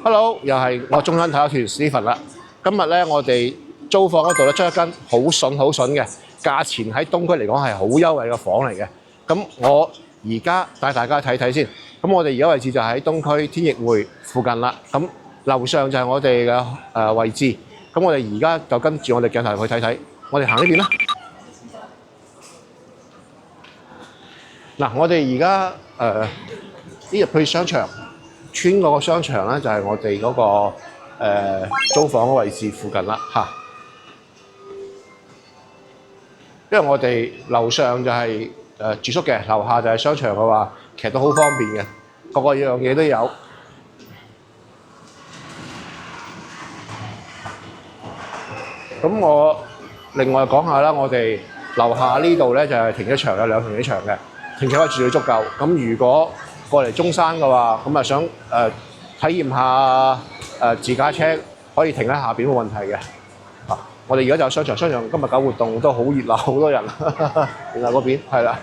Hello，又係我中山體育團 Stephen 啦。今日咧，我哋租房嗰度咧，出一間好筍嘅，價錢喺東區嚟講係好優惠嘅房嚟嘅。咁我而家帶大家睇睇先。咁我哋而家位置就喺東區天逸匯附近啦。咁樓上就係我哋嘅位置。咁我哋而家就跟住我哋鏡頭去睇睇。我哋行呢邊啦。嗱，我哋而家呢入去商場。穿嗰個商場咧，就係我哋嗰個租房嘅位置附近啦嚇。因為我哋樓上就係住宿嘅，樓下就係商場嘅話，其實都好方便嘅，個樣嘢都有。咁我另外講下啦，我哋樓下呢度咧就係停車場，有兩停車場嘅，停車位絕對足夠。咁如果過嚟中山嘅話，咁啊想體驗下自駕車，可以停喺下邊冇問題嘅。我哋而家就有商場今日搞活動都好熱鬧，好多人。原來嗰邊係啦。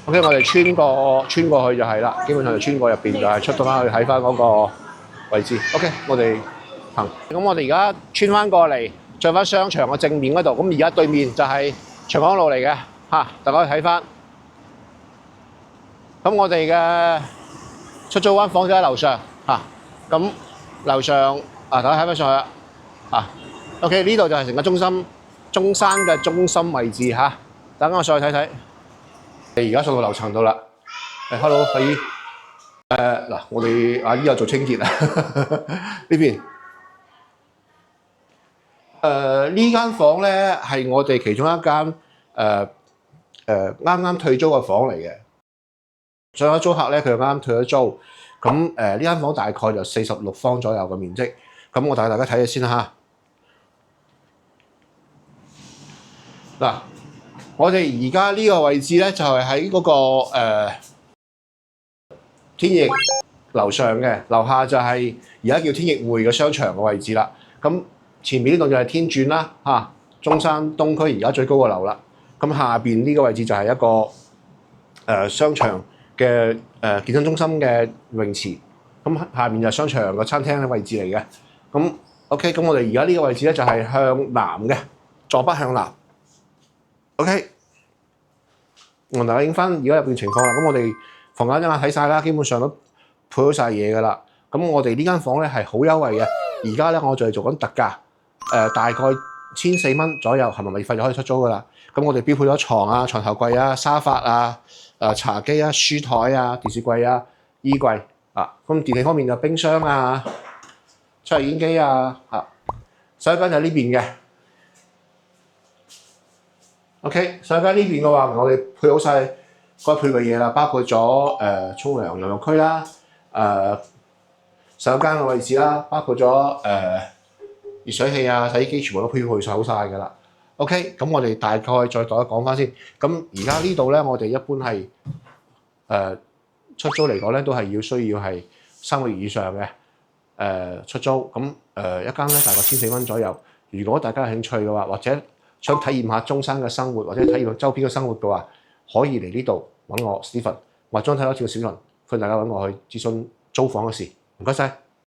OK， 我哋穿過去就係啦，基本上就穿過入邊就係出到翻去睇翻嗰個位置。OK， 我哋行。咁我哋而家穿翻過嚟，上翻商場嘅正面嗰度。咁而家對面就係長江路嚟嘅。大家可以睇翻，咁我哋嘅出租間房就喺樓上咁樓上大家睇翻上去啦OK， 呢度就係成個中山嘅中心位置等我上去睇睇。你而家上到樓層度啦，hello 阿姨，嗱我哋阿姨又做清潔啦，呢邊呢間房咧係我哋其中一間啱啱退租嘅房嚟嘅，上咗租客咧，佢啱啱退咗租，咁呢間房大概就46方左右嘅面積，咁我帶大家睇下先啦嗱，我哋而家呢個位置咧就係喺嗰個天逸樓上嘅，樓下就係而家叫天逸匯嘅商場嘅位置啦。咁前面呢度就係天鑽啦中山東區而家最高嘅樓啦。咁下邊呢個位置就係一個商場嘅健身中心嘅泳池，咁下邊就係商場個餐廳嘅位置嚟嘅。咁 OK， 咁我哋而家呢個位置咧就係向南嘅，坐北向南。OK， 我同大家影翻而家入邊情況啦。咁我哋房間一眼睇晒啦，基本上都配好晒嘢噶啦。咁我哋呢間房咧係好優惠嘅，而家咧我就係做緊特價，大概1400蚊左右，係咪免費就可以出租噶啦？咁我哋標配咗床床頭櫃沙發茶几書台電視櫃衣櫃咁電器方面就冰箱抽油煙機洗手間就喺呢邊嘅。OK， 洗手間呢邊嘅話，我哋配好晒該配嘅嘢啦，包括咗沖涼游泳區啦，洗手間嘅位置啦，包括咗熱水器洗衣機全部都配好晒㗎啦。OK， 咁我哋大概再講翻先。咁而家呢度咧，我哋一般係出租嚟講咧，都係需要係3個月以上嘅出租。咁一間咧大概1400蚊左右。如果大家有興趣嘅話，或者想體驗下中山嘅生活，或者體驗周邊嘅生活嘅話，可以嚟呢度揾我 Stephen， 或者睇多次嘅小輪，歡迎大家揾我去諮詢租房嘅事。唔該晒。